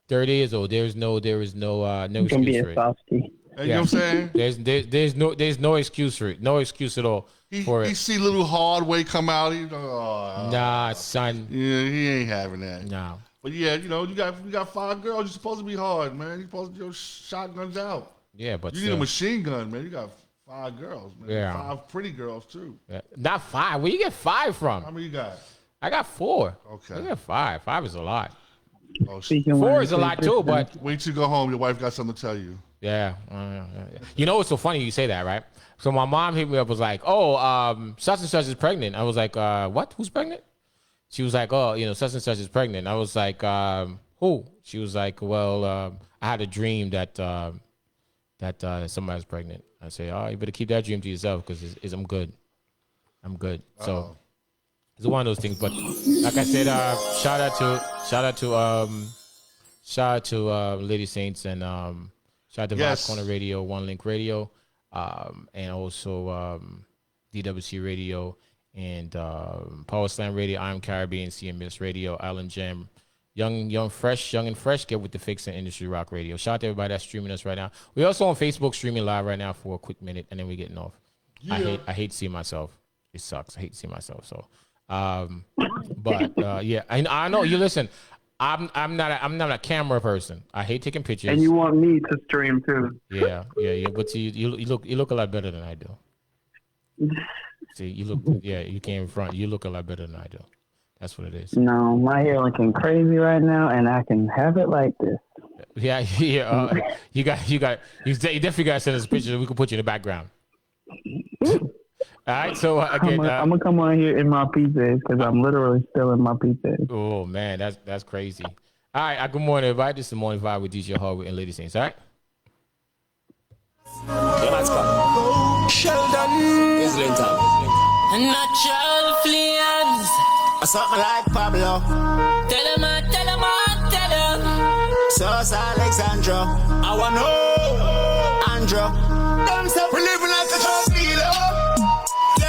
30 years old. There is no excuse for it. Softy. You know what I'm saying? There's no excuse for it. No excuse at all for it. He see little Hardway come out. Nah, son. Yeah, he ain't having that. No. But yeah, you got 5 girls. You're supposed to be hard, man. You're supposed to get your shotguns out. Yeah, but you need a machine gun, man. You got 5 girls, man. Yeah. 5 pretty girls too. Yeah. Not 5. Where you get 5 from? How many you got? I got 4. Okay. I got 5. 5 is a lot. Oh, 4 is a lot too, but wait till you go home. Your wife got something to tell you. Yeah. You know what's so funny you say that, right? So my mom hit me up, was like, oh, such and such is pregnant. I was like, what? Who's pregnant? She was like, oh, such and such is pregnant. I was like, who? She was like, well, I had a dream that somebody's pregnant. I say, oh, you better keep that dream to yourself because I'm good. I'm good. So it's one of those things. But like I said, shout out to Ladysaint and shout out to Vibe Corner Radio, One Link Radio, and also DWC Radio and Power Slam Radio, I'm Caribbean, CMS Radio, Island Jam, Young and Fresh, get with the fix and Industry Rock Radio. Shout out to everybody that's streaming us right now. We're also on Facebook streaming live right now for a quick minute, and then we're getting off. Yeah. I hate seeing myself. It sucks. I hate seeing myself. So, yeah, I know. You listen. I'm not a camera person. I hate taking pictures. And you want me to stream too? Yeah. But see, you look a lot better than I do. See, you look. Yeah, you came in front. You look a lot better than I do. That's what it is. No, my hair looking crazy right now, and I can have it like this. Yeah. You definitely got to send us a picture. We can put you in the background. All right, so again, I'm gonna come on here in my PJs because I'm literally still in my PJs. Oh man, that's crazy. All right, good morning, everybody. This is the Morning Vibe with Djhrdway and Ladysaint. All right. Yeah, man, Scott. Sheldon is Linton. Natural flames. I saw me like Pablo. Tell him. Sauce Alexandra. I want know Andra. Them say we living like a drug dealer.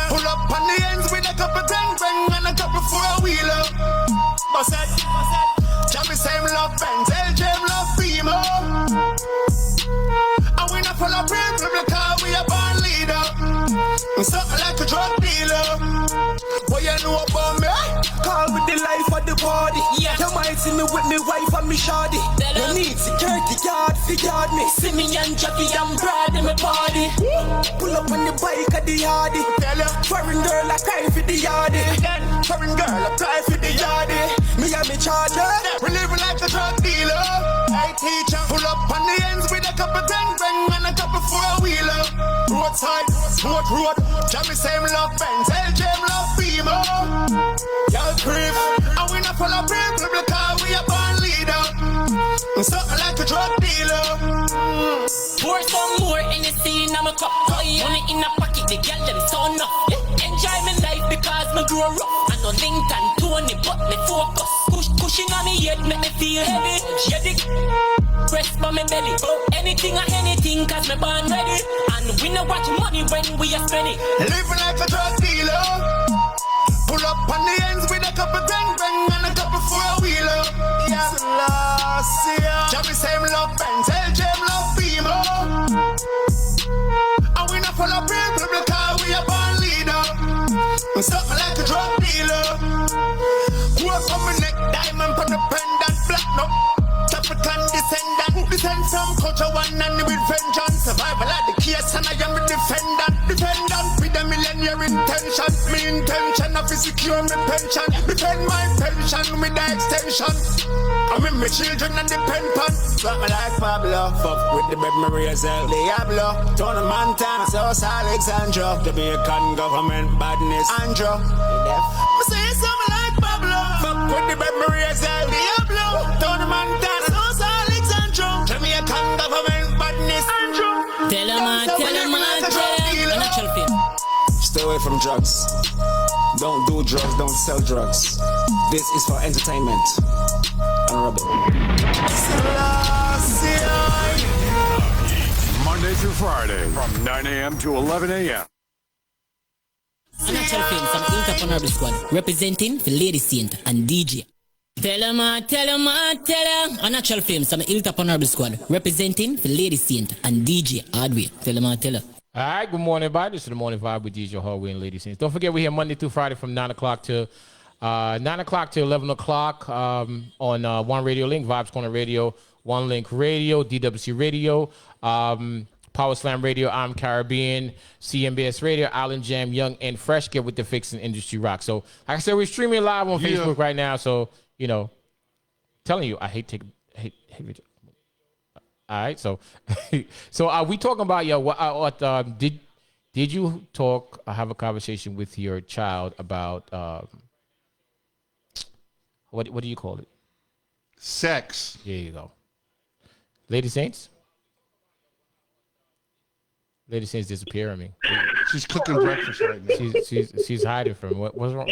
Pull up on the ends with a couple bang and a couple four-wheeler. Boss it. Jammy same love Benz, LJM love Primo. And we not follow people because we a born leader. Something like a drug dealer. Boy, you know about me? Call with the life of the party. Yeah. You might see me with me wife and me shawty. You need security guard for guard me. See me and Jackie and Brad in my body. Pull up on the bike at the yardie. Foreign girl I cry for the yardie. Foreign girl apply for the yardie. Me and me charger. We living like a drug dealer. Hey teacher, pull up on the ends with a couple bang and a couple four-wheeler. Roadside, road. Jammy same love Benz, LJM love Primo. Y'all crib, and we not follow people because we a born leader. Something like a drug dealer. Pour some more in the scene, I'm a cup. Money in a pocket, the girl them so enough. Enjoy my life because me grow rough. I know Lincoln, Tony, but me focus. Pushing on me head, make me feel heavy. Press by my belly. Anything or anything, cause me born ready. And we no watch money when we are spending. Living like a drug dealer. Pull up on the ends with a couple bang and a couple four-wheeler. Yeah, last year. Jammy same love Benz, LJM love Primo. And we not follow people because we a born leader. Something like a drug dealer. Work on my neck, diamond on the pendant, black no. African descendant, descend from culture one and with vengeance. Survival at the case and I am a defendant with a millionaire intention. Me intention of secure my pension. Defend my pension with the extension. I'm in my children and depend on. Fuck me like Pablo, fuck with the bed Maria Zell, Diablo, Tony Montana, Sauce Alexandra, Jamaican government badness, Andrew. Me say something like Pablo, fuck with the bed Maria Zell, Diablo, Tony Montana. Jamaican government badness. Tell him, natural film. Stay away from drugs. Don't do drugs, don't sell drugs. This is for entertainment. Honorable. Monday through Friday from 9 a.m. to 11 a.m. Natural film from Interponable Squad representing the Ladysaint and DJ Tell 'em, a natural film, some Hilltop Honorable Squad, representing for Ladysaint and DJ Djhrdway. Tell 'em. All right, good morning, everybody. This is the Morning Vibe with DJ Djhrdway and Ladysaint. Don't forget, we're here Monday through Friday from 9 o'clock to 11 o'clock on One Radio Link, Vibes Corner Radio, One Link Radio, DWC Radio, Power Slam Radio, I'm Caribbean, CMBS Radio, Island Jam, Young and Fresh. Get with the fix and industry rock. So, like I said, we're streaming live on Facebook right now. So, you know, telling you, I hate. All right, so we talking about what did you talk or have a conversation with your child about what do you call it? Sex. There you go. Ladysaints disappearing me. She's cooking breakfast right now. She's hiding from me. What's wrong?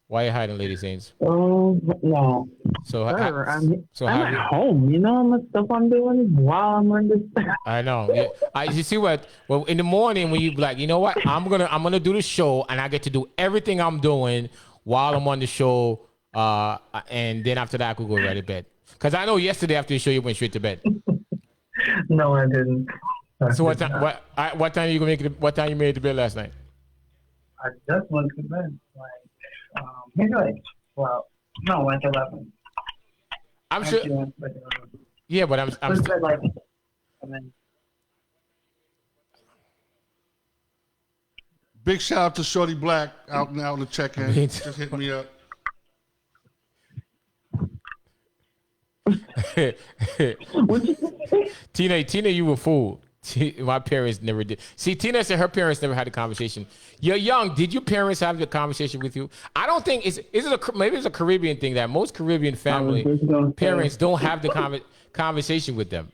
Why are you hiding, Ladysaints? Oh, no. So, sir, I'm at home. You know how much stuff I'm doing while I'm on this. I know. Yeah. You see what? Well, in the morning when you be like, you know what? I'm gonna do the show, and I get to do everything I'm doing while I'm on the show, and then after that I could go right to bed. Because I know yesterday after the show you went straight to bed. No, I didn't. So what time? What time you gonna make it? What time you made it to bed last night? I just went to bed. Maybe went to 11. I'm sure. Yeah, but I'm still, like, and then, Big shout out to Shorty Black out now in the check-in. Just hit me up. Tina, you were fooled. My parents never did. See, Tina said her parents never had a conversation. You're young. Did your parents have the conversation with you? I don't think maybe it's a Caribbean thing that most Caribbean family parents don't have the conversation with them.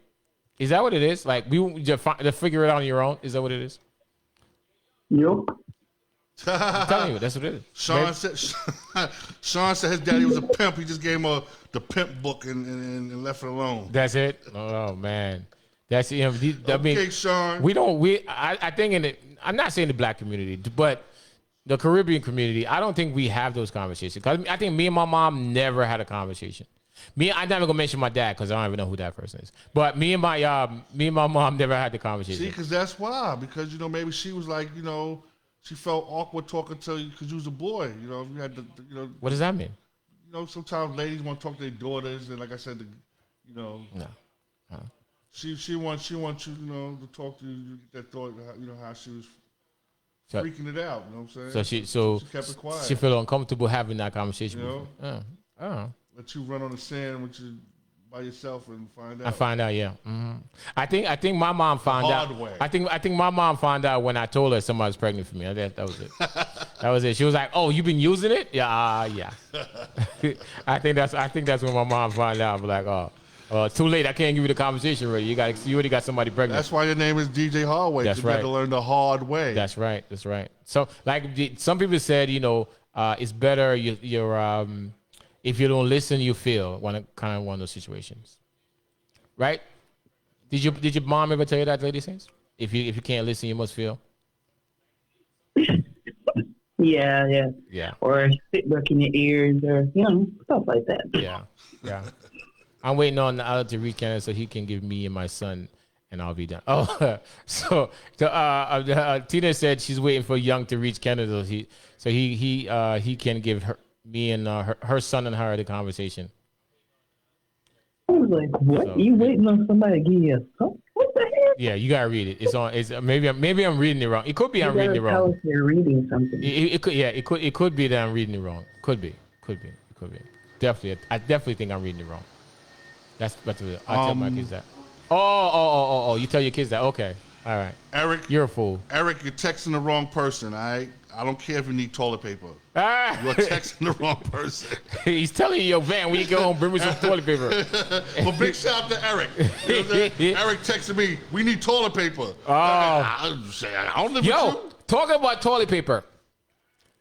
Is that what it is? Like we just figure it out on your own? Is that what it is? Yep. I'm telling you, that's what it is. Sean said his daddy was a pimp. He just gave him the pimp book and left it alone. That's it. Oh man. That's okay, Sean. I think I'm not saying the black community, but the Caribbean community, I don't think we have those conversations. Because I think me and my mom never had a conversation. I'm never gonna mention my dad because I don't even know who that person is. But me and my mom never had the conversation. See, because that's why. Because maybe she was like, she felt awkward talking to you because you was a boy. You had to, What does that mean? Sometimes ladies want to talk to their daughters, and like I said, No. She wants you, to talk to you, get that thought, how she was freaking it out. You know what I'm saying? So she kept it quiet. She felt uncomfortable having that conversation with you. Let you run on the sand with you by yourself and find out. I find out, yeah. Mm-hmm. I think my mom found out. Hard way. I think my mom found out when I told her somebody was pregnant for me. That was it. That was it. She was like, "Oh, you've been using it?" Yeah, yeah. I think that's when my mom found out. I'm like, "Oh, too late. I can't give you the conversation already. You already got somebody pregnant." That's why your name is DJ Hardway. That's right. You had to learn the hard way. That's right. So, like some people said, it's better you're if you don't listen, you feel one of those situations, right? Did your mom ever tell you that, Ladysaints? If you can't listen, you must feel. Yeah. Or sit back in your ears, or stuff like that. Yeah. I'm waiting on Alec to reach Canada so he can give me and my son, and I'll be done. Oh, so Tina said she's waiting for Young to reach Canada, so he can give me and her son and her the conversation. I was like, what? So, you waiting on somebody to give you a son? What the heck? Yeah, you gotta read it. It's on. It's maybe I'm reading it wrong. It could be I'm reading it wrong. Tell us you're reading something. It could be that I'm reading it wrong. Could be. Definitely, I definitely think I'm reading it wrong. That's what I tell my kids that. Oh, you tell your kids that. Okay, all right. Eric, you're a fool. Eric, you're texting the wrong person. All right. I don't care if you need toilet paper. You're texting the wrong person. He's telling you, yo, Van, when you go home, bring me some toilet paper. Well, big shout out to Eric. Eric texted me, we need toilet paper. Oh. I don't live with you. Talking about toilet paper,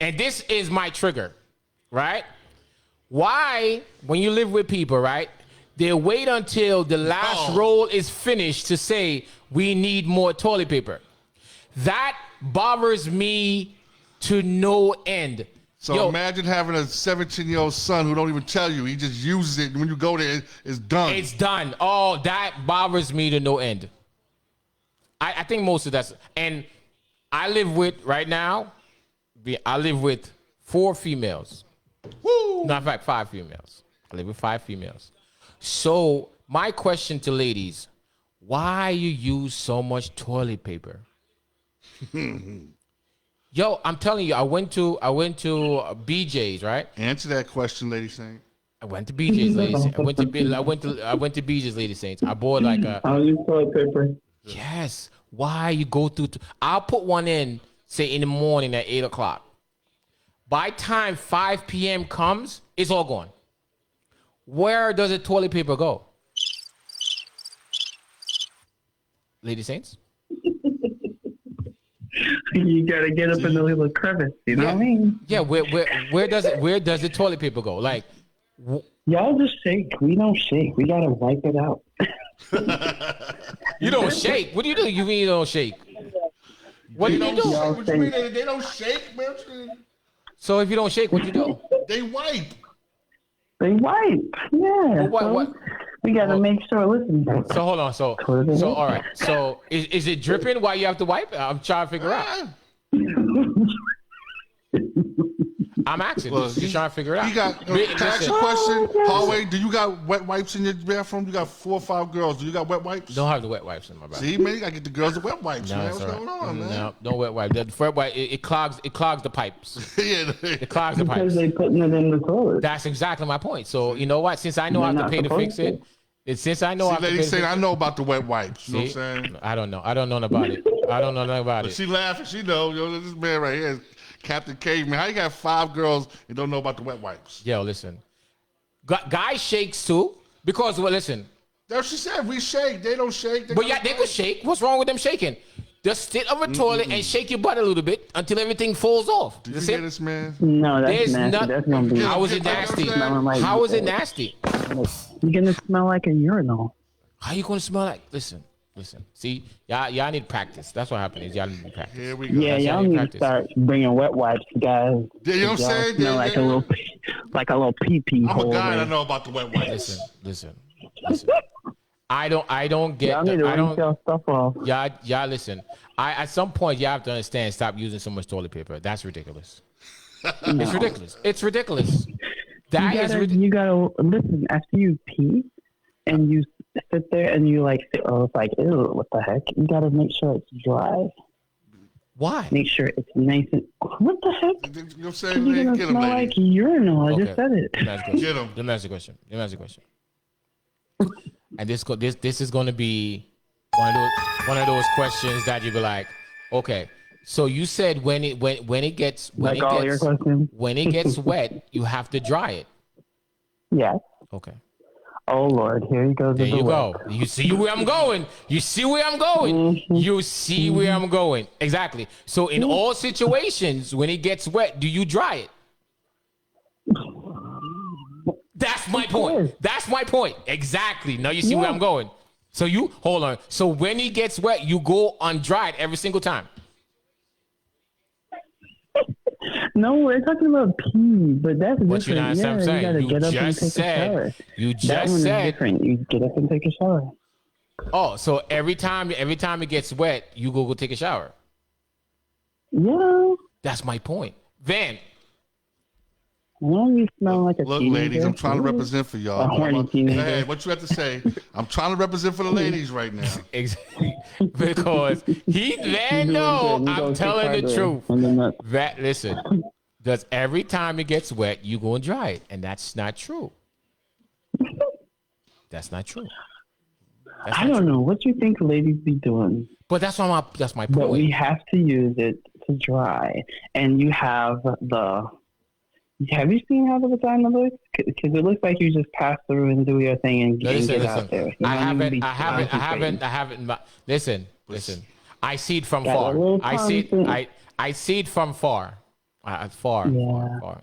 and this is my trigger, right? Why, when you live with people, right, they wait until the last roll is finished to say, we need more toilet paper. That bothers me to no end. So imagine having a 17-year-old son who don't even tell you. He just uses it. And when you go there, it's done. It's done. Oh, that bothers me to no end. I think most of that's... And I live with, right now, I live with 4 females. Woo! No, in fact, 5 females. I live with 5 females. So my question to ladies, why you use so much toilet paper? Yo, I'm telling you, I went to BJ's, right? Answer that question, Lady Saint. I went to BJ's, Lady Saint. I went to BJ's, Lady Saints. I bought like a... I'll use toilet paper. Yes. Why you go through... I'll put one in, say, in the morning at 8 o'clock. By time 5 p.m. comes, it's all gone. Where does the toilet paper go? Lady Saints? You gotta get up in the little crevice, you know what I mean? Yeah, where does the toilet paper go? Like, y'all just shake. We don't shake. We gotta wipe it out. you don't shake. What do? You mean you don't shake? What do you do? What you mean they don't shake, man? So if you don't shake, what you do? They wipe. They wipe. Yeah. Well, what? We gotta make sure. Listen. So hold on. So all right. So is it dripping while you have to wipe? I'm trying to figure out. I'm asking. Just trying to figure it out. You got. Can I ask you a question, Hallway? Do you got wet wipes in your bathroom? You got 4 or 5 girls. Do you got wet wipes? Don't have the wet wipes in my bathroom. See, man, you gotta get the girls the wet wipes. No, man. What's going on, man? No wet wipe. The wet wipe it clogs the pipes. Yeah, it clogs the pipes. Because they putting it in the toilet. That's exactly my point. So you know what? Since I know how to pay to fix it. Since I know, Lady Saint, I know about the wet wipes. You know what I'm saying? I don't know. I don't know about it. I don't know nothing about it. She laughing. She know. Yo, this man right here is Captain Caveman. How you got 5 girls and don't know about the wet wipes? Yo, listen. Guys shakes too because listen. That's what she said. We shake. They don't shake. But yeah, they could shake. What's wrong with them shaking? Just sit on a toilet and shake your butt a little bit until everything falls off. Did you hear this, man? No, that's nasty. That's gonna be. How is it nasty? How is it nasty? You're gonna smell like a urinal. How you gonna smell like? Listen. See, y'all need practice. That's what happened. Is y'all need practice. Here we go. Yeah, y'all need to start bringing wet wipes, guys. You know what I'm saying? Smell like a little pee-pee I'm hole. a guy that know about the wet wipes. Listen. I don't get. Y'all need to rinse your stuff off. Y'all listen. At some point, you have to understand. Stop using so much toilet paper. That's ridiculous. It's ridiculous. It's ridiculous. You gotta listen after you pee, and you sit there and you like, it's like, ew, what the heck? You gotta make sure it's dry. Why? Make sure it's nice and. What the heck? You know what I'm saying? You're gonna smell like urinal. I just said it. Get him. Let me ask you a question. And this is going to be one of those questions that you be like, okay. So you said when it gets wet, you have to dry it. Yes. Okay. Oh Lord, here he goes. There you go. You see where I'm going. Exactly. So in all situations, when it gets wet, do you dry it? That's my point. Exactly. Now you see where I'm going. So hold on. So when it gets wet, you go undried every single time. No, we're talking about pee, but that's different. You know what I'm saying? You gotta get up and take a shower. You that just one said. Is different. You get up and take a shower. Oh, so every time it gets wet, you go take a shower. Yeah. That's my point. Van. Well, you smell like a Look, teenager. ladies, I'm trying to represent for y'all. A horny teenager. Hey, what you have to say? I'm trying to represent for the ladies right now. Exactly. Because I'm telling the truth. Listen, because every time it gets wet, you go and dry it. And that's not true. That's not true. I don't know what you think ladies be doing. But that's my point. But we have to use it to dry. And you have Have you seen how the vagina looks? Because it looks like you just pass through and do your thing and get out there. I haven't. Listen. I see it from far. I see it from far. Far.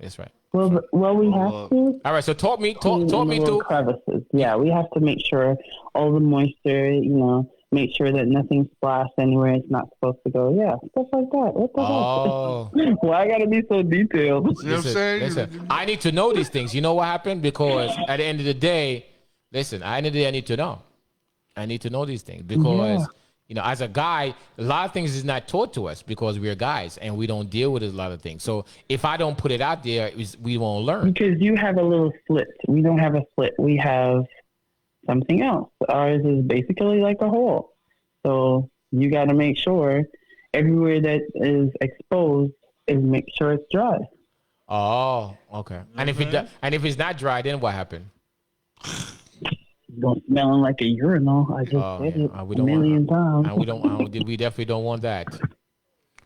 That's right. Well, we have to. All right. So talk me through crevices. Yeah, we have to make sure all the moisture, make sure that nothing splashed anywhere it's not supposed to go. Yeah, stuff like that. What the heck? Why I gotta be so detailed? You know what I'm saying? Listen, I need to know these things. You know what happened? Because at the end of the day, I need to know. I need to know these things because, as a guy, a lot of things is not taught to us because we're guys and we don't deal with a lot of things. So if I don't put it out there, we won't learn. Because you have a little slit. We don't have a slit. We have something else. Ours is basically like a hole. So you got to make sure everywhere that is exposed is make sure it's dry. Oh, okay. And if it's not dry, then what happened? Don't smelling like a urinal. I just said it a million times. We definitely don't want that.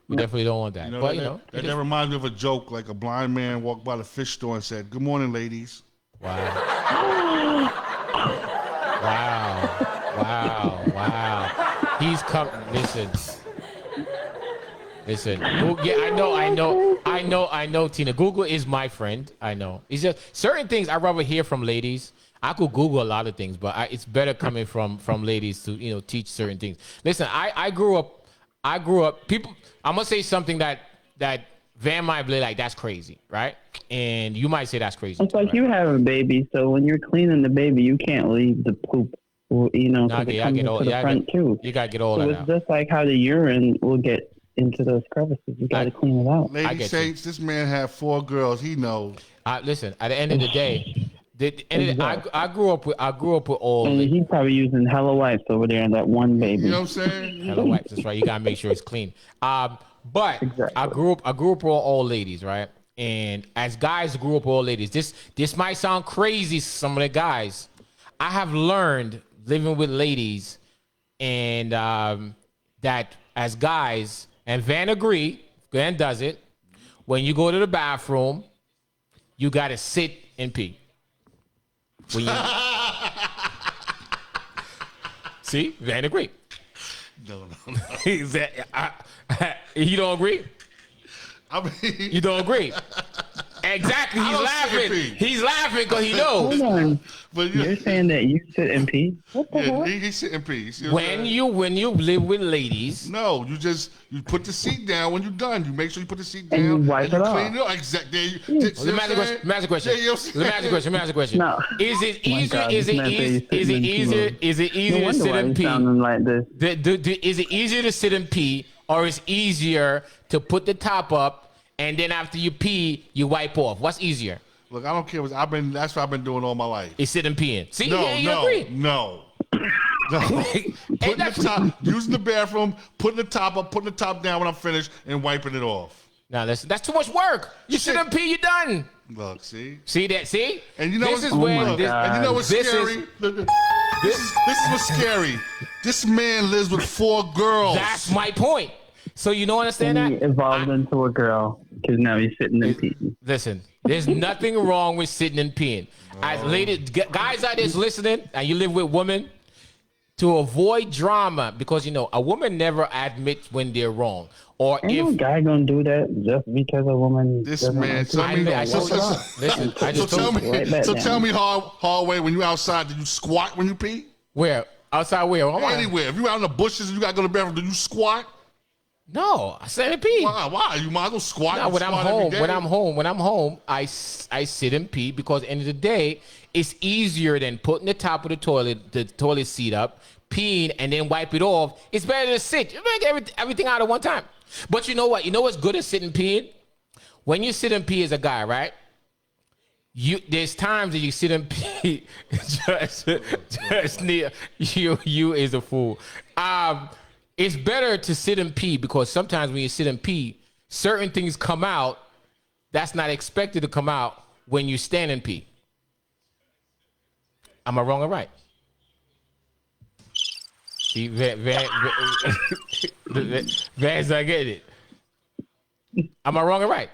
We definitely don't want that. That reminds me of a joke. Like a blind man walked by the fish store and said, "Good morning, ladies." Wow. Wow. He's come. Listen. I know. Tina, Google is my friend. I know. It's just certain things I'd rather hear from ladies. I could Google a lot of things, but it's better coming from ladies to teach certain things. Listen, I grew up. People, I'm gonna say something that Van might be like, that's crazy, right? And you might say that's crazy. It's like right? You have a baby, so when you're cleaning the baby, you can't leave the poop. You gotta get all so it's just like how the urine will get into those crevices. You got to clean it out. Ladysaint, this man had 4 girls. He knows. Listen, at the end of the day. I grew up with all. And he's probably using hella wipes over there in that one baby. You know what I'm saying? Hella wipes. That's right. You gotta make sure it's clean. But exactly. I grew up with all ladies, right? And as guys, grew up with all ladies. This might sound crazy. Some of the guys, I have learned living with ladies, and that as guys, and Van does it. When you go to the bathroom, you gotta sit and pee. See, Van agree. No. You don't agree? I mean, you don't agree? Exactly. He's laughing because he knows. Hold on. But you're saying that you sit and pee? What the hell? He sit and pee. When you live with ladies, no, you put the seat down when you're done. You make sure you put the seat down and you wipe it off. Clean it up. Exactly. Let me ask a question. No. Is it easier? Is it easier to sit and pee? Like this. Is it easier to sit and pee, or is it easier to put the top up? And then after you pee, you wipe off. What's easier? Look, I don't care. That's what I've been doing all my life. It's sitting peeing. See, you agree. No. Using the bathroom, putting the top up, putting the top down when I'm finished, and wiping it off. Now that's too much work. You sit and pee, you're done. Look, see? See that? See? And you know what's scary? This is what's scary. This man lives with 4 girls. That's my point. So you don't understand that? He evolved into a girl because now he's sitting and peeing. Listen, there's nothing wrong with sitting and peeing. As ladies, guys out there listening, and you live with women, to avoid drama, because a woman never admits when they're wrong. Or ain't no guy gonna do that just because a woman. This man. Tell me, hard way. When you outside, do you squat when you pee? Where? Outside where? Anywhere. If you out in the bushes and you gotta go to the bathroom, do you squat? No, I sit and pee. Why? You might as well squat. No, when I'm home, I sit and pee because at the end of the day, it's easier than putting the top of the toilet seat up, peeing, and then wipe it off. It's better to sit. You make everything out at one time. But you know what? You know what's good at sitting peeing? When you sit and pee as a guy, right? There's times that you sit and pee just near you is a fool. It's better to sit and pee because sometimes when you sit and pee, certain things come out that's not expected to come out when you stand and pee. Am I wrong or right? See, Van's not getting it. Am I wrong or right?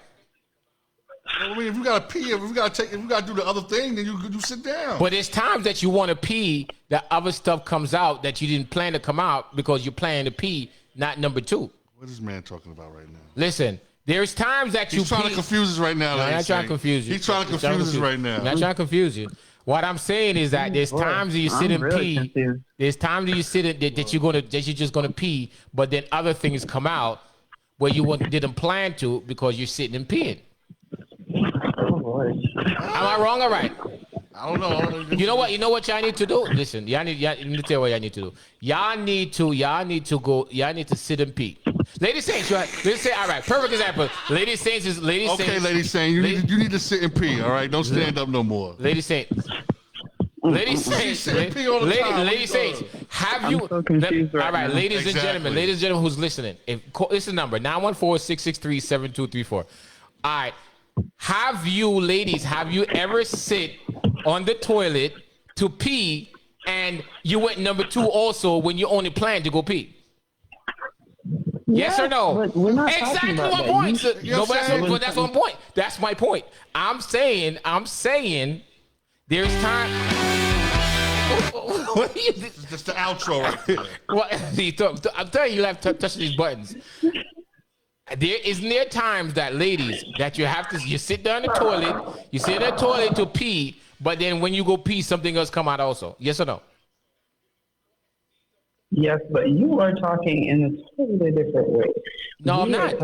I mean, if you gotta pee, if you gotta do the other thing, then you sit down. But there's times that you want to pee, that other stuff comes out that you didn't plan to come out because you're planning to pee, not number 2. What is this man talking about right now? Listen, there's times that He's trying to confuse us right now. No, I'm not trying to confuse you. He's trying to confuse us right now. I'm not trying to confuse you. What I'm saying is that there's times that you sit and pee. Confused. There's times that you sit that you're just gonna pee, but then other things come out where you didn't plan to because you're sitting and peeing. Oh Lord. Am I wrong or right? I don't know. You know what y'all need to do? Listen, y'all need to tell what y'all need to do. Y'all need to sit and pee. Ladysaint, all right, perfect example. Ladysaint. Okay, Ladysaint, you need to sit and pee, all right? Don't stand up no more. Ladysaint, have you? So confused all right, now. ladies and gentlemen, who's listening, this is the number 914-663-7234. All right, have you ever sit on the toilet to pee and you went number 2 also when you only planned to go pee? Yes or no? We're not exactly my point. But that's one point. That's my point. I'm saying there's time. What are you? That's the outro right there. I'm telling you, have to touch these buttons. Isn't there times that ladies that you sit down in the toilet, to pee, but then when you go pee, something else come out also? Yes or no? Yes, but you are talking in a totally different way. No, I'm not. This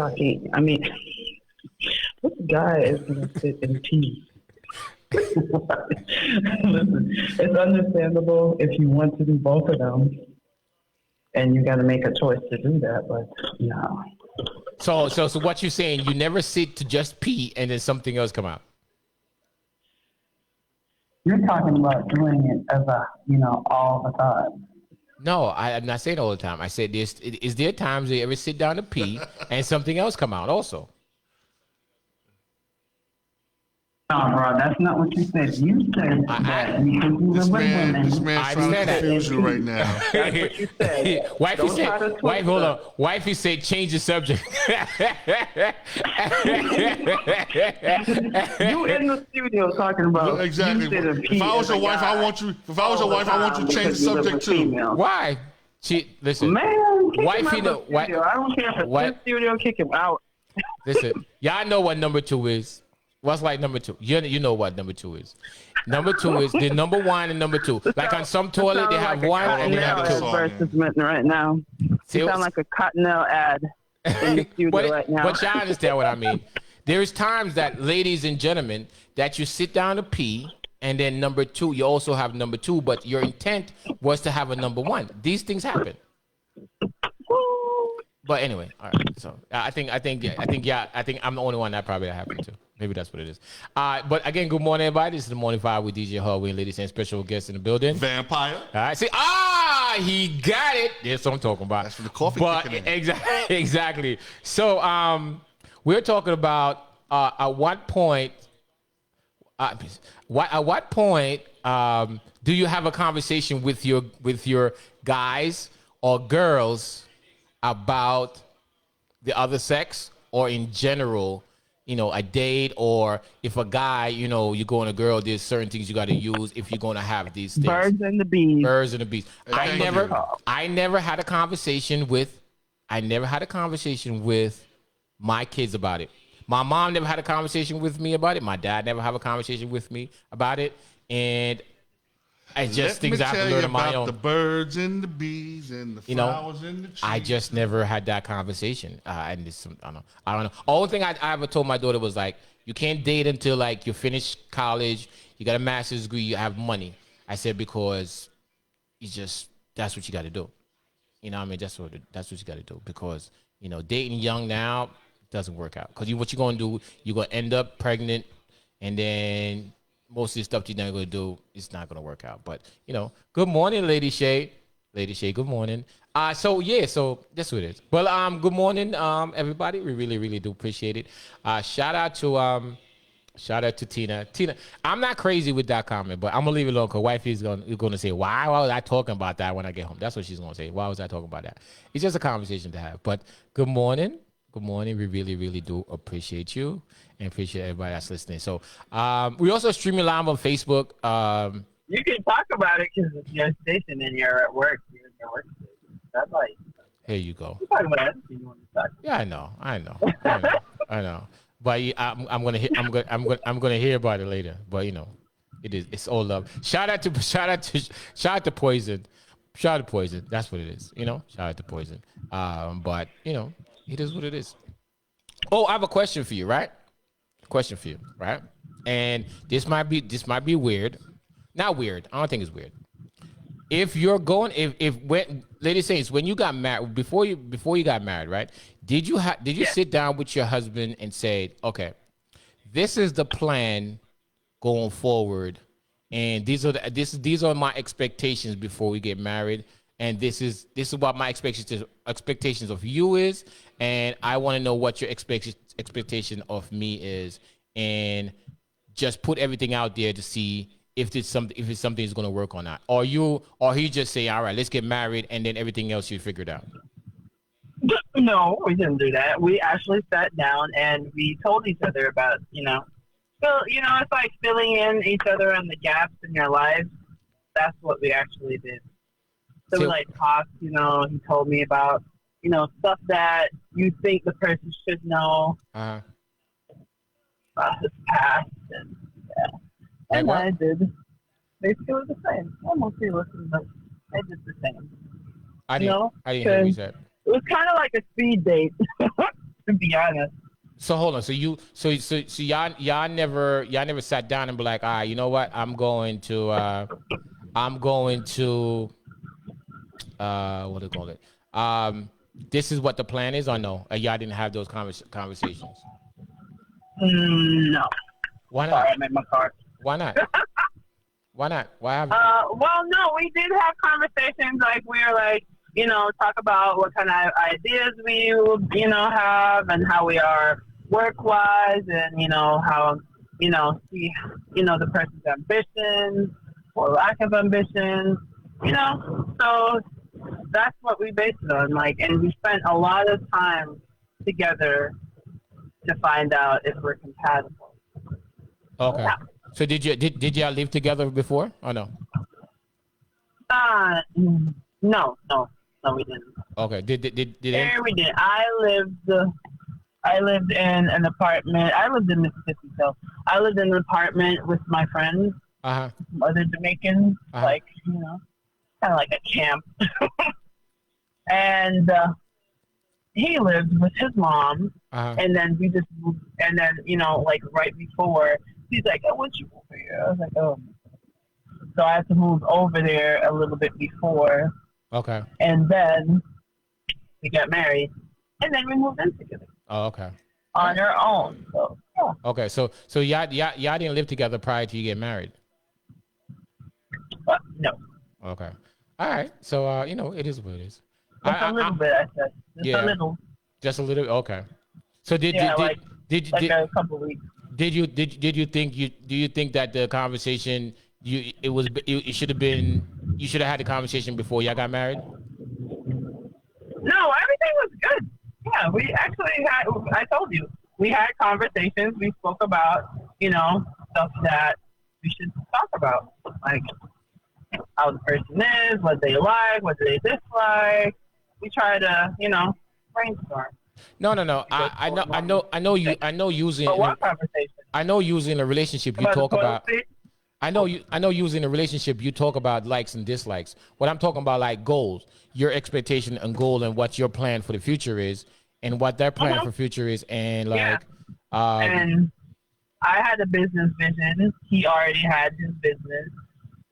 guy is going to sit and pee. Listen, it's understandable if you want to do both of them, and you got to make a choice to do that, but no. So what you're saying, you never sit to just pee and then something else come out? You're talking about doing it as all the time. No, I'm not saying all the time. I said this. Is there times you ever sit down to pee and something else come out also? No, bro, that's not what you said. You said that you can do it with women. This man's trying to confuse you right now. That's what you said. Hold on. Wifey said change the subject. You in the studio talking about exactly. If I was your wife, I want you to change the subject too. Why? Listen. Man, wifey, I don't care if it's in studio, kick him out. Listen, y'all know what number 2 is. What's like number 2? You know what number 2 is. Number 2 is the number 1 and number 2. Like on some toilet, they have 1 and they have 2. Advertisement right now. You sound like a Cottonelle ad in the studio right now. But y'all understand what I mean. There's times that, ladies and gentlemen, that you sit down to pee, and then number 2, you also have number 2, but your intent was to have a number 1. These things happen. But anyway, all right. So I think I'm the only one that probably happened to. Maybe that's what it is. But again, good morning, everybody. This is the Morning Five with Djhrdway and Ladysaint, special guest in the building. Vampire. All right. See, he got it. That's what I'm talking about. That's for the coffee kicking in. Exactly. So we're talking about at what point do you have a conversation with your guys or girls about the other sex, or in general, a date, or if a guy, you're going a girl, there's certain things you got to use if you're going to have these things. Birds and the bees. I never had a conversation with my kids about it. My mom never had a conversation with me about it. My dad never have a conversation with me about it. And I just things I have to learn on my own. The birds and the bees and the flowers and the trees. I just never had that conversation. I don't know. Only thing I ever told my daughter was like, you can't date until like you finish college, you got a master's degree, you have money. I said because that's what you got to do. You know what I mean? That's what you got to do, because dating young now doesn't work out. Because what you're gonna do, you're gonna end up pregnant, and then most of the stuff you're not going to do, it's not going to work out. But, good morning, Lady Shay. Lady Shay, good morning. So that's what it is. Well, good morning, everybody. We really, really do appreciate it. Shout out to Tina. Tina, I'm not crazy with that comment, but I'm going to leave it alone because wifey's going to say, why was I talking about that when I get home? That's what she's going to say. Why was I talking about that? It's just a conversation to have. But good morning. Good morning. We really, really do appreciate you and appreciate everybody that's listening. So we also streaming live on Facebook. You can talk about it because it's your station and you're at work. You're in your work station. That's like. Here you go. You talk about anything you want to talk about. Yeah, I know. But I'm gonna hear about it later. But It is. It's all love. Shout out to Poison. Shout out to Poison. That's what it is. Shout out to Poison. But it is what it is. Oh, I have a question for you, right? And this might be weird. Not weird. I don't think it's weird. If you're going, Ladies Saints, when you got married, before you got married, right? Did you sit down with your husband and say, okay, this is the plan going forward, and these are my expectations before we get married, and this is what my expectations of you is, and I want to know what your expectation of me is, and just put everything out there to see if something is going to work or not. Or he just say, all right, let's get married, and then everything else you figured out. No, we didn't do that. We actually sat down and we told each other about, so, it's like filling in each other on the gaps in your life. That's what we actually did. So we talked, he told me about, stuff that you think the person should know about his past. And I did basically the same. I mostly listened, but I did the same. I didn't hear what you said. It was kind of like a speed date, to be honest. So hold on. So y'all never sat down and be like, all right, you know what? I'm going to what do you call it? This is what the plan is, or no? Y'all didn't have those conversations? No. Why not? Sorry, I made my car. Why not? Why not? Why haven't? Well, no, we did have conversations. Like we were like, talk about what kind of ideas we, have, and how we are work-wise, and how, see, the person's ambitions or lack of ambition, So that's what we based it on. Like, and we spent a lot of time together to find out if we're compatible. Okay. Yeah. So did y'all live together before or no? No, we didn't. Okay. There we did. I lived in an apartment. I lived in Mississippi, so I lived in an apartment with my friends, other Jamaicans, like kind of like a camp. And he lived with his mom, and then we just moved. And then like right before, he's like, "I want you over here." I was like, "Oh." So I had to move over there a little bit before. Okay. And then we got married, and then we moved in together. Oh, okay. On our own. So yeah. Okay, so y'all didn't live together prior to you get married? No. Okay. All right. So it is what it is. Just a little bit, I said. Just a little. Just a little. Okay. So did a couple weeks. Do you think that the conversation you should have had the conversation before y'all got married? No, everything was good. Yeah, we actually had. I told you we had conversations. We spoke about stuff that we should talk about, like how the person is, what they like, what they dislike. We try to brainstorm. No. I know using. But what conversation? I know using a relationship you talk about. I know using a relationship you talk about likes and dislikes. What I'm talking about, like goals, your expectation and goal, and what your plan for the future is, and what their plan for future is, and like. And I had a business vision. He already had his business,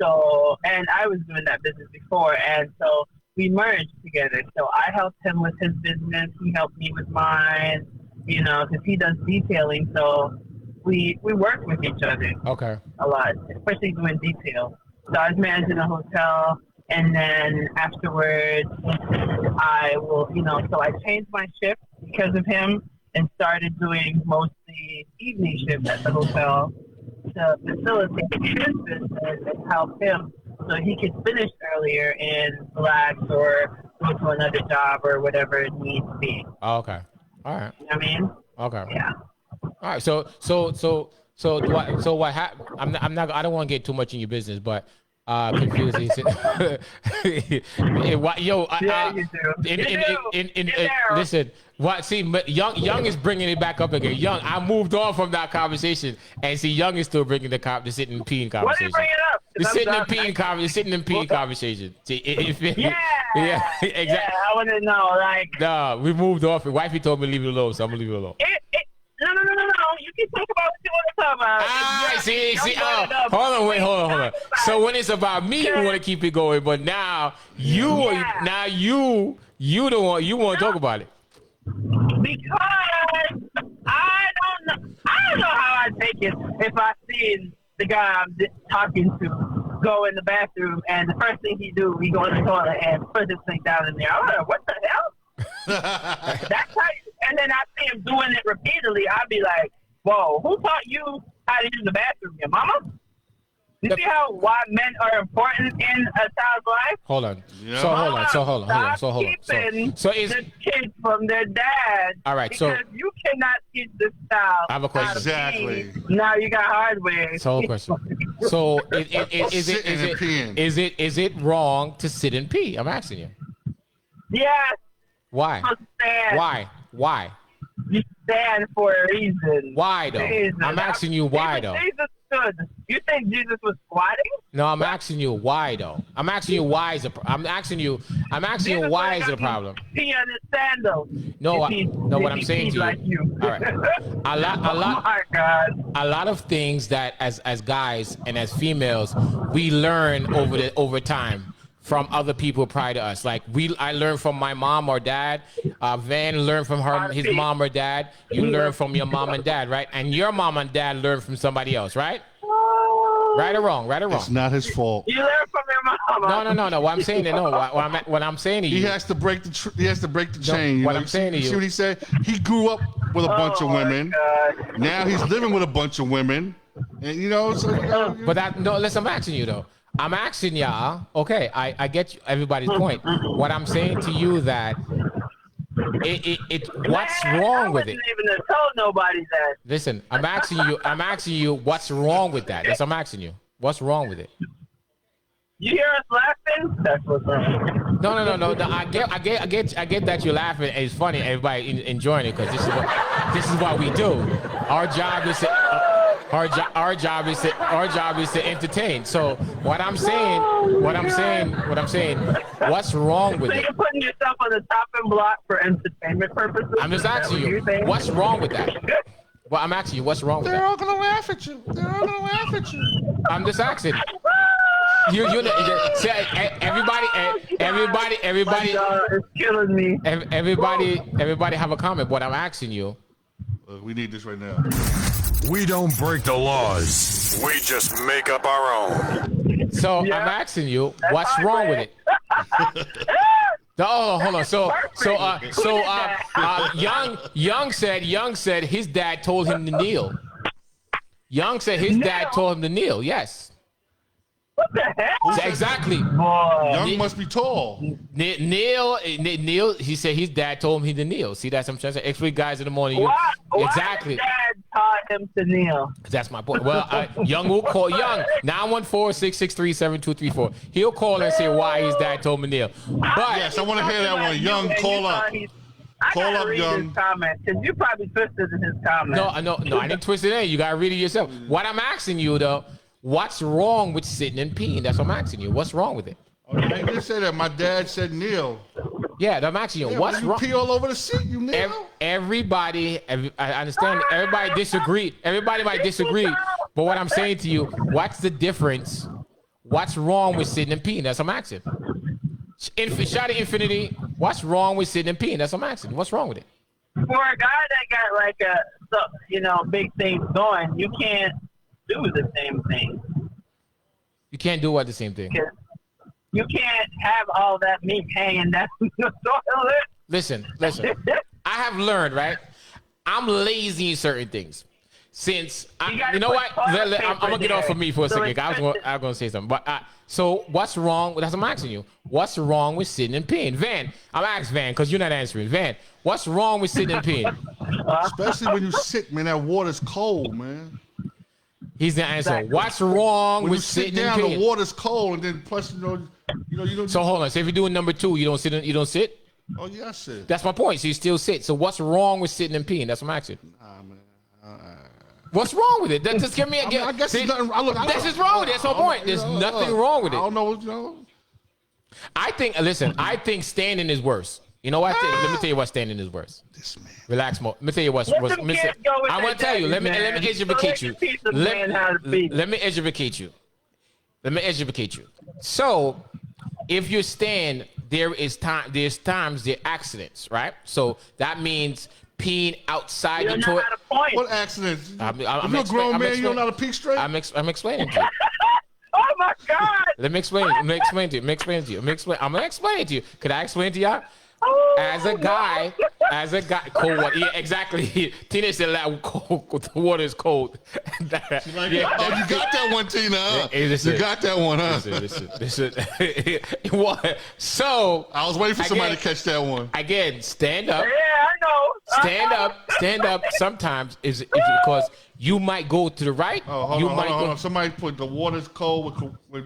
so and I was doing that business before, and so we merged together. So I helped him with his business. He helped me with mine. Because he does detailing, so. We work with each other a lot, especially doing detail. So I was managing a hotel, and then afterwards, I will, so I changed my shift because of him and started doing mostly evening shifts at the hotel to facilitate his business and help him so he could finish earlier and relax or go to another job or whatever it needs to be. Oh, okay. All right. You know what I mean? Okay. Yeah. All right. So what happened? I don't want to get too much in your business, but Confused. He said, "Yo, listen. What? See, Young is bringing it back up again. Young, I moved on from that conversation, and see, Young is still bringing the sitting and peeing conversation. What are you bringing up? The sitting and peeing conversation. See, exactly. Yeah, I want to know, like. No, we moved off. Wifey told me to leave it alone, so I'm gonna leave it alone. No. You can talk about what you want to talk about. See. Hold on. So when it's about me, you want to keep it going, but now you the one you want to talk about it. Because I don't know how I'd take it if I seen the guy I'm talking to go in the bathroom and the first thing he go in the toilet and put his thing down in there. I'm like, what the hell? That's how. And then I see him doing it repeatedly. I'd be like, whoa, who taught you how to use the bathroom? Your mama? You see why men are important in a child's life? Hold on. Yeah. So hold on. So is the kids from their dad? All right. Because you cannot teach this child. I have a question. Exactly. Now you got hardware. So question. So is it wrong to sit and pee? I'm asking you. Yes. Why? Why? You stand for a reason. Why though? I'm asking you why though. Jesus stood. You think Jesus was squatting? No, I'm asking you why though. I'm asking you why is I'm asking you why is it a problem? Pee on his sandals. No, what I'm saying to you. Like you. All right. A lot. Oh my God. A lot of things that as guys and as females we learn over time from other people prior to us. Like I learned from my mom or dad. Van learned from his mom or dad. You learn from your mom and dad, right? And your mom and dad learned from somebody else, right? Right or wrong? It's not his fault. You learn from your mom. No. What I'm saying, what I'm saying to you. He has to break the chain. What I'm saying to you. See what he said? He grew up with a bunch of women. God. Now he's living with a bunch of women, and listen, I'm asking you though. I'm asking y'all, okay, I get everybody's point. What I'm saying to you that what's wrong with it? I wasn't even told nobody that. Listen, I'm asking you what's wrong with that? That's what I'm asking you. What's wrong with it? You hear us laughing? That's what's wrong. No. I get that you're laughing. And it's funny, everybody enjoying it because this is what we do. Our job is to entertain. So what I'm saying, what's wrong with it? So you're putting yourself on the chopping block for entertainment purposes? I'm just asking you, what's wrong with that? Well, I'm asking you, what's wrong with that? They're all gonna laugh at you. I'm just asking. Everybody. It's killing me. Everybody have a comment. What I'm asking you. We need this right now. We don't break the laws. We just make up our own. So I'm asking you, what's wrong with it? Oh, hold on. Young said his dad told him to kneel. Young said his dad told him to kneel. Yes. What the heck? Exactly. Young must be tall. Kneel. He said his dad told him to kneel. See, that's what I'm trying to say. X-Ray guys in the morning. Exactly. Why dad taught him to kneel? That's my point. Well, Young will call Young 914-663-7234. He'll call and say why his dad told him to kneel. But yes, I want to hear that one. Young, call up. Call up, Young. His comment because you probably twisted in his comment. No, I didn't twist it in. You gotta read it yourself. What I'm asking you though. What's wrong with sitting and peeing? That's what I'm asking you. What's wrong with it? I didn't say that. My dad said kneel. Yeah, I'm asking you. What's wrong? Pee all over the seat. You kneel. I understand. Everybody disagree. Everybody might disagree. But what I'm saying to you, what's the difference? What's wrong with sitting and peeing? That's what I'm asking. Shot at Infinity. What's wrong with sitting and peeing? That's what I'm asking. What's wrong with it? For a guy that got like big things going, you can't do the same thing. You can't do what the same thing? You can't have all that meat hanging down the toilet. Listen. I have learned, right? I'm lazy in certain things. Since you know what? I'm gonna get off of me for a second. I was gonna say something. But so what's wrong? That's what I'm asking you. What's wrong with sitting and peeing? Van, I'm asking Van because you're not answering. Van, what's wrong with sitting and peeing? Especially when you sick, man. That water's cold, man. He's the answer. Exactly. What's wrong when with you sit sitting down? in pain? The water's cold, and then plus you don't. So hold on. So if you're doing number 2, you don't sit. You don't sit. Oh yeah, I sit. That's my point. So you still sit. So what's wrong with sitting and peeing? That's what I'm asking. Nah, man. What's wrong with it? Just give me a. I guess there's nothing. That's just wrong with it. That's my point. There's nothing wrong with it. I don't know. I think. Listen. I think standing is worse. You know what? Let me tell you what standing is worse. This man. Relax more. Let me tell you what's worse. I want to tell you. Let me educate you. Let me educate you. Let me educate you. So, if you stand, there's times there are accidents, right? So that means peeing outside the toilet. What accidents? I'm you're a grown man, you don't know how to pee straight? I'm explaining to you. Oh my God! Let me explain to you. I'm gonna explain it to you. Could I explain to y'all? As a guy, cold water. Yeah, exactly. Tina said that the water is cold. Like, oh, you got that one, Tina. Huh? You got that one, huh? Listen. So I was waiting for somebody to catch that one. Again, stand up. Yeah, I know. Stand up. Sometimes is because you might go to the right. Oh, hold on. Somebody put the water's cold with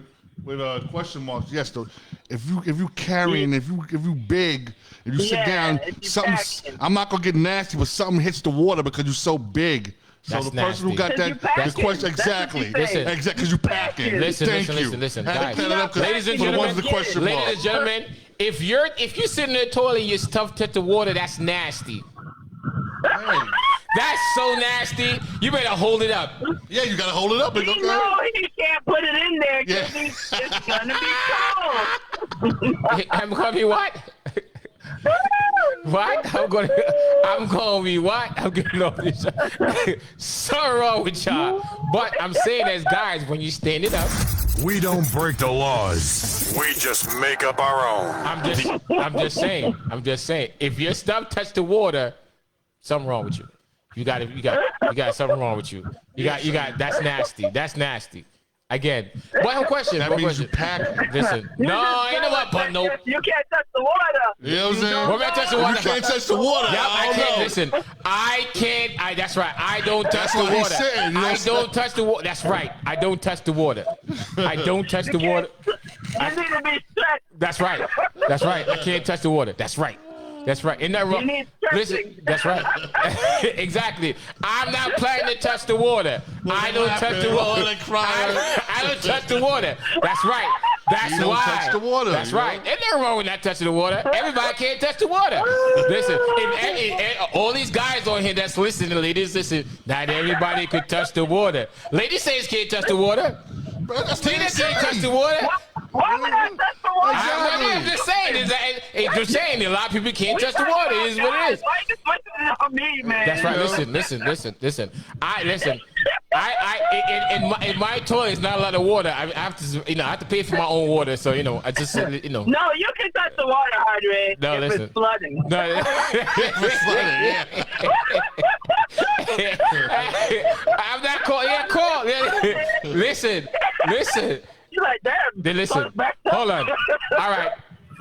question marks. Yes, though. If you carrying, if you big, if you sit down, something. I'm not gonna get nasty, but something hits the water because you're so big. So that's the person nasty. who got the question exactly, because you packing. Listen, guys. Ladies and gentlemen, if you're sitting in the toilet and you're stuffed to the water, that's nasty. Hey. That's so nasty. You better hold it up. Yeah, you gotta hold it up. You know he can't put it in there because it's gonna be cold. I'm gonna be what? What? I'm gonna be what? I'm getting off this. So wrong with y'all. But I'm saying as guys, when you stand it up, we don't break the laws. We just make up our own. I'm just saying. If your stuff touch the water, something wrong with you. You got something wrong with you. You got that's nasty. Again, one question. That means you pack. Listen, no, ain't no but no. You can't touch the water. You know what I'm saying? What about touch the water? You can't touch the water. Yep, I can't. Listen, I can't. That's right. I don't touch the water. I don't touch the water. That's right. I don't touch the water. I don't touch the water. You need to be stretched. That's right. I can't touch the water. That's right. Isn't that wrong? Listen, that's right. Exactly. I'm not planning to touch the water. I don't touch the water. I don't touch the water. That's right. That's why. Touch the water. That's right. Ain't nothing wrong with not touching the water. Everybody can't touch the water. Listen, all these guys on here that's listening, ladies, listen. Not everybody could touch the water. Ladysaint can't touch the water. Tina can't touch the water. Why would I touch the water? I'm just saying. A lot of people can't touch the water. It is what it is. Why you just listening to me, man? That's right. Listen. In my toilet, it's not a lot of water. I have to pay for my own water. So I just No, you can touch the water, Djhrdway. No, listen. It's flooding. No, I'm not called. Yeah, call. Listen. You like that? Listen. Hold on. All right.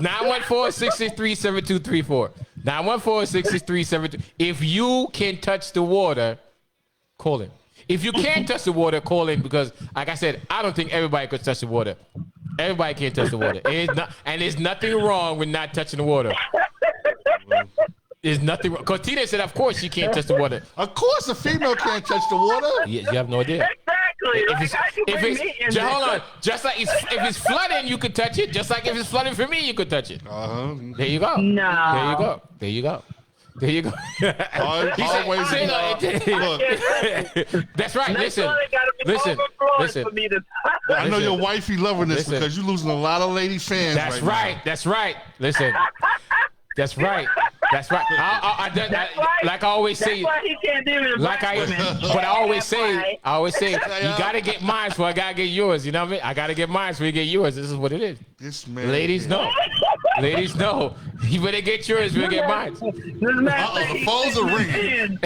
914-663-7234. 914-663-7234. If you can touch the water, call in. If you can't touch the water, call in because, like I said, I don't think everybody could touch the water. Everybody can't touch the water. There's nothing wrong with not touching the water. There's nothing wrong. Because Tina said, of course, she can't touch the water. Of course, a female can't touch the water. You have no idea. Exactly. Hold on. Just like if it's flooding, you could touch it. Just like if it's flooding for me, you could touch it. There you go. No. There you go. Always. That's right. Listen. I know your wifey loving this because you're losing a lot of lady fans. That's right. Listen. That's right. Like I always say. That's why he can't do it. But I always say, you gotta get mine before I gotta get yours. You know what I mean? I gotta get mine before you get yours. This is what it is. This man. Ladies know. You better get yours before you get mine. The phones are ringing.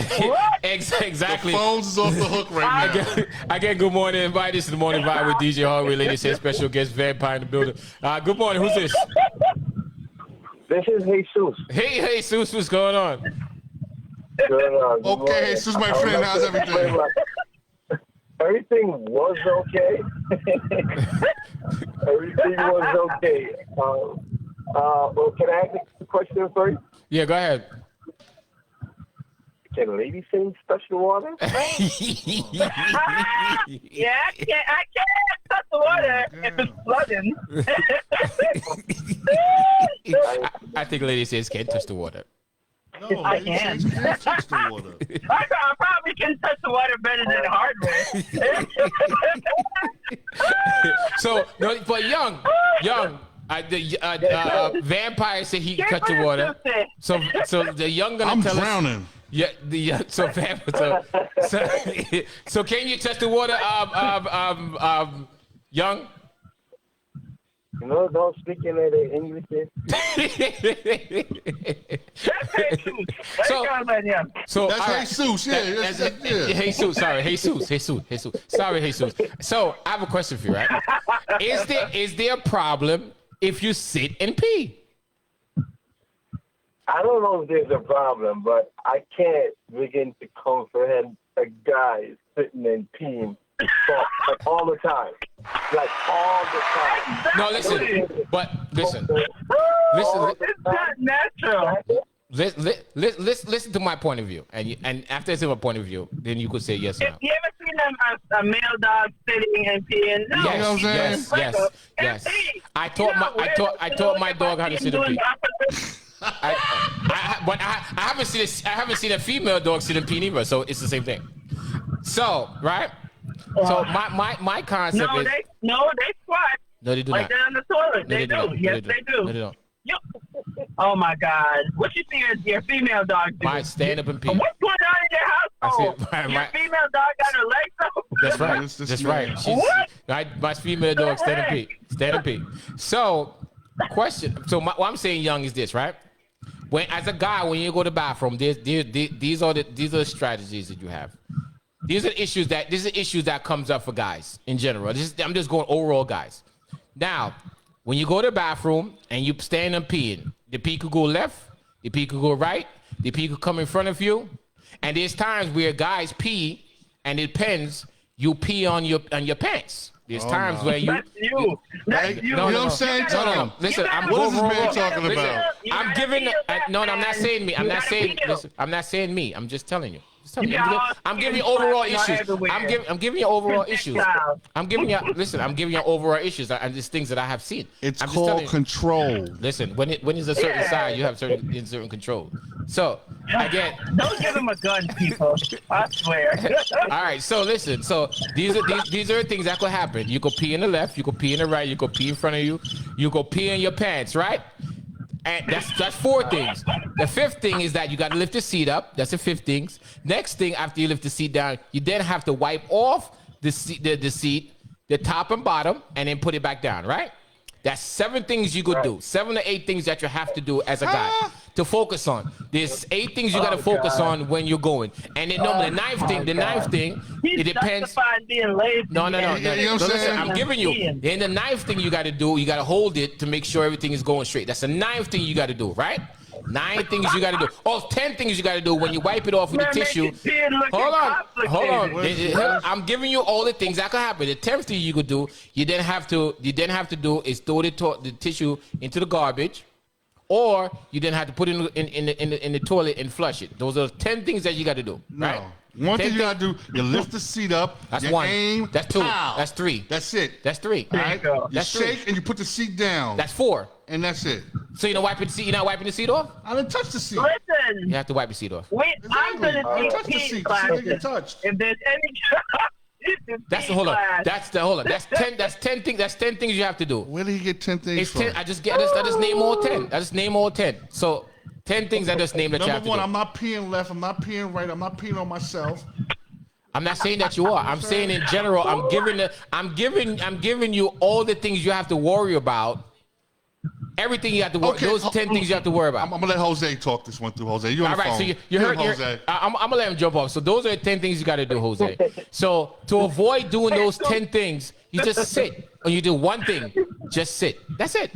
Exactly. The phones is off the hook right now. Again, good morning. Invite this to the morning vibe with Djhrdway. Ladies, special guest Vanpire in the building. Good morning. Who's this? This is Jesus. Hey, Jesus, what's going on? Okay, Jesus, my friend, how's everything? Everything was okay. Everything was okay. Well, can I ask a question first? Yeah, go ahead. Can Ladysaint touch the water? Yeah, I can't touch the water if it's flooding. I think Ladysaint can't touch the water. No, I can. can't touch the water. I probably can touch the water better than Hardway. So, no, but young, Vanpire said he can touch the water. So the young gonna I'm tell drowning. us. Yeah, so can you touch the water, young? No, don't speak in the English. So That's Jesus. Yeah, Jesus. Sorry, Jesus. Sorry, Jesus. So I have a question for you, right? Is there a problem if you sit and pee? I don't know if there's a problem, but I can't begin to comprehend a guy sitting and peeing like all the time. Like all the time. No, listen. It's not natural. Listen to my point of view, and after I say my point of view, then you could say yes or no. You ever seen a male dog sitting and peeing? No. You know what I'm saying? Yes. I taught my dog how to sit and pee. But I haven't seen a female dog sit and pee either, so it's the same thing. So right. So my concept is they squat. No, they do like not. they're on the toilet. They do. Yes, they do. No, they don't. Oh my God! What you see your female dog do? My stand up and pee. What's going on in your household? Your female dog got her legs up. That's right. That's right. My female dog stand and pee. So, question. So what I'm saying, young, is this, right? As a guy, when you go to the bathroom, these are the strategies that you have. These are issues that comes up for guys in general. I'm just going overall, guys. Now, when you go to the bathroom and you stand and peeing, the pee could go left, the pee could go right, the pee could come in front of you, and there's times where guys pee, and it depends. You pee on your pants. There's times where you. That's you. No, you know what I'm saying? No. Listen, what is this man talking about? I'm giving. I'm not saying me. I'm not saying. Listen, I'm not saying me. I'm just telling you. I'm giving you overall issues. I'm giving you overall issues. I'm giving you overall issues and these things that I have seen. It's I'm called control. Listen, when it's a certain side, you have certain control. So again, don't give him a gun, people. I swear. All right, so listen. So these are things that could happen. You could pee in the left, you could pee in the right, you could pee in front of you, you could pee in your pants, right? And that's 4 things. The 5th thing is that you got to lift the seat up. That's the 5th thing. Next thing, after you lift the seat down, you then have to wipe off the seat, the top and bottom, and then put it back down, right? That's 7 things you could do. 7 to 8 things that you have to do as a guy to focus on. There's 8 things you got to focus on when you're going. And then the ninth thing, it depends. Being lazy. No. Listen, I'm giving you. Then the 9th thing you got to do, you got to hold it to make sure everything is going straight. That's the 9th thing you got to do, right? 9 things you got to do. Oh, 10 things you got to do when you wipe it off with the tissue. Hold on. I'm giving you all the things that could happen. The 10th thing you could do, you then have to do is throw the tissue into the garbage, or you then have to put it in the toilet and flush it. Those are 10 things that you got to do. Right? One thing you gotta do, you lift the seat up. That's you 1. Aim, that's 2. pow. That's 3. That's it. That's 3. All right. You shake 3. and you put the seat down. That's 4. And that's it. So you're not wiping the seat. You're not wiping the seat off. I didn't touch the seat. Listen. You have to wipe the seat off. Wait, I'm gonna teach classes. If there's any. That's 10. That's 10 things. That's 10 things you have to do. Where did he get 10 things It's from? 10. I just name all 10. I just name all 10. So 10 things I just named that you have to do. Number 1, I'm not peeing left. I'm not peeing right. I'm not peeing on myself. I'm not saying that you are. I'm saying in general. I'm giving you all the things you have to worry about. Everything you have to worry. Okay. Those 10 things you have to worry about. I'm gonna let Jose talk this one through. Jose, you on the phone? So you heard Jose. I'm gonna let him jump off. So those are the 10 things you got to do, Jose. So to avoid doing those 10 things, you just sit, or you do one thing. Just sit. That's it.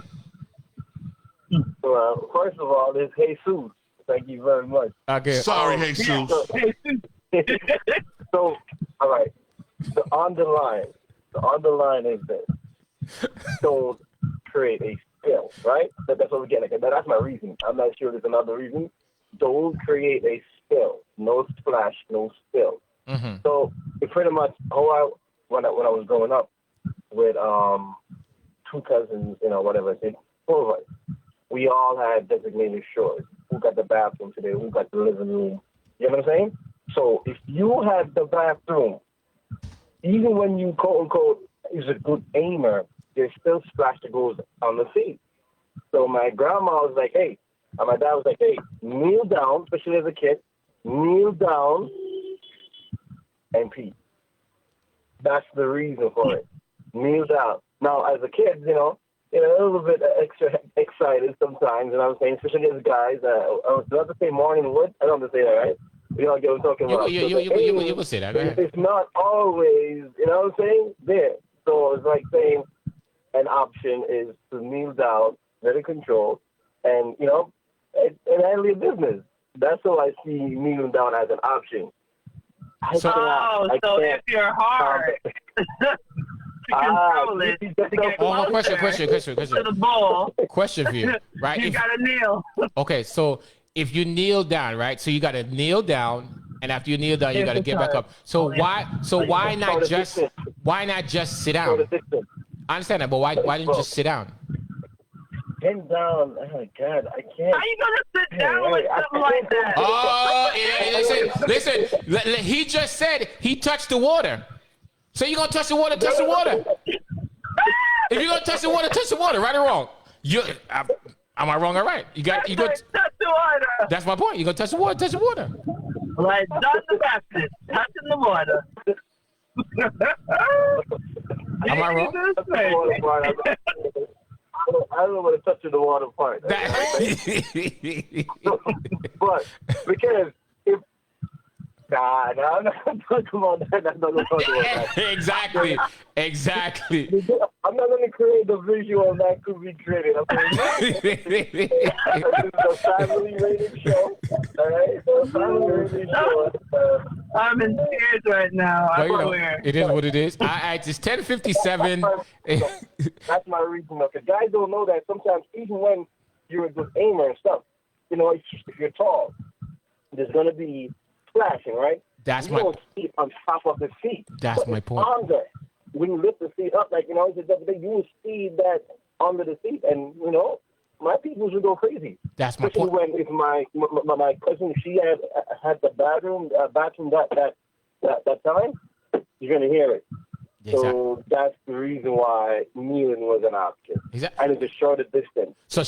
Well, first of all, it's Jesus. Thank you very much. Okay. Sorry, Jesus. So, all right. the underline is this. Don't create a spill, right? That's what we get. Like, that's my reason. I'm not sure there's another reason. Don't create a spill. No splash, no spill. Mm-hmm. So it pretty much when I was growing up with two cousins, whatever, four of us, we all had designated shores. Who got the bathroom today? Who got the living room? You know what I'm saying? So if you had the bathroom, even when you quote unquote is a good aimer, there's still splash that goes on the seat. So my grandma was like, hey, and my dad was like, hey, kneel down, especially as a kid, kneel down and pee. That's the reason for it. Kneel down. Now, as a kid, a little bit extra excited sometimes, and I was saying, especially as guys, I was about to say morning wood. I don't have to say that, right? You know what I'm talking about. You will say that. It's not always, you know what I'm saying? There. So it's like saying an option is to kneel down, let it control, and, and handle your business. That's how I see kneeling down as an option. So if you're hard to control it, to get question to the ball, question for you, right? You gotta kneel. Okay, so if you kneel down, right? So you gotta kneel down, and after you kneel down, you gotta get back up. So why not just sit down? I understand that, but why didn't you just sit down? Sit down. Oh my God, I can't. How you gonna sit down with something like that? Oh, yeah, listen. He just said he touched the water. So you gonna touch the water? Touch the water. If you're gonna touch the water. Right or wrong? Am I wrong or right? You touch the water. That's my point. You gonna touch the water? Touch the water. Like John the Baptist touching the water. Am I wrong? I don't want to touch the water part. But because if I'm not talking about that. I'm not going to talk about that. Exactly. I'm not going to create the visual that could be created. This is a family-rated show. All right? It's a family-rated show. I'm in tears right now. It is what it is. It's 10:57. That's my reason. Because guys don't know that sometimes, even when you're a good aimer and stuff, if you're tall, there's going to be splashing, right? That's you don't see it on top of the seat. That's my point. Under, when you lift the seat up, you will see that under the seat, and my people would go crazy. That's my point. When if my cousin, she had the bathroom that time, you're gonna hear it. Exactly. So that's the reason why kneeling was an option. Exactly. And it's a shorter distance. So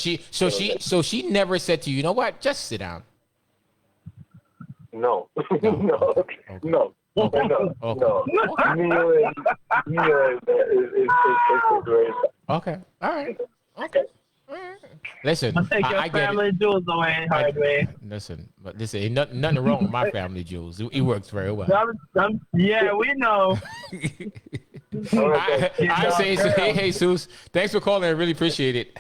she never said to you, you know what? Just sit down. No. Okay. No. Kneeling is great. Okay. All right. Okay. Listen, I'll take your family jewels away, Djhrdway. Listen, ain't nothing wrong with my family jewels. It works very well. Yeah, we know. I say, hey, Jesus, thanks for calling. I really appreciate it.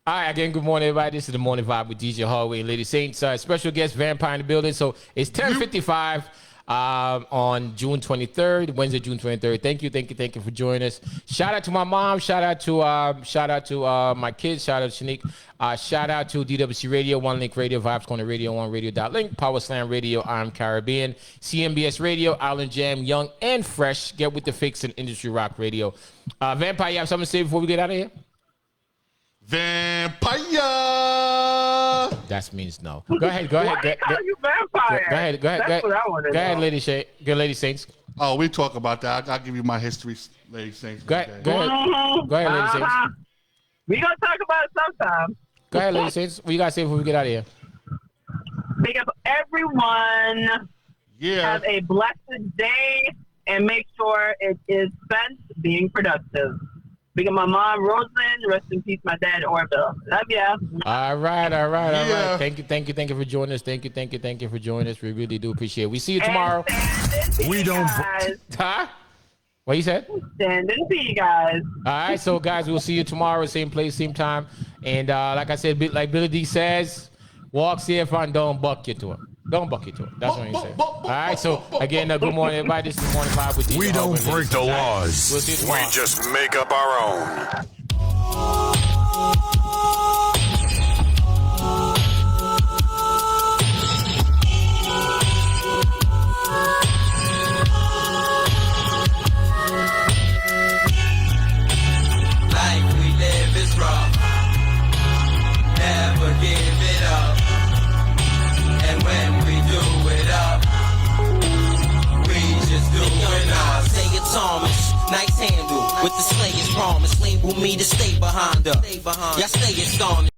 All right, again, good morning, everybody. This is the Morning Vibe with Djhrdway and Ladysaint. Special guest, Vanpire in the building. So it's 10:55 on June 23rd, Wednesday, June 23rd. Thank you for joining us. Shout out to my mom. Shout out to my kids. Shout out to Shanique. Shout out to DWC Radio, One Link Radio, Vibes Corner Radio, One Radio.link, Power Slam Radio, I'm Caribbean, CMBS Radio, Island Jam, Young and Fresh. Get with the fix and Industry Rock Radio. Vanpire, you have something to say before we get out of here? Vampire. That means no. Go ahead. Go you Vampire? Go ahead, Lady Saints. Oh, we talk about that. I'll give you my history, Lady Saints. Go ahead, Lady Saints. We gonna talk about it sometime. Go ahead, Lady Saints. What you gotta say before we get out of here? Big up everyone. Yeah. Have a blessed day and make sure it is spent being productive. Big up my mom, Rosalind. Rest in peace, my dad, Orville. Love ya. All right. Thank you for joining us. Thank you for joining us. We really do appreciate it. We see you tomorrow. We don't. Huh? What you said? Standing for you guys. All right, so guys, we'll see you tomorrow, same place, same time. And like I said, like Billy D says, walk safe and don't buck you to him. Don't buck it to it. That's what you say. All right. So again, good morning, everybody. This is Morning Vibe with We don't break the laws. We'll see you tomorrow. We just make up our own. Nice handle with the slayer's promise. Label me to stay behind her. Y'all stay astonished.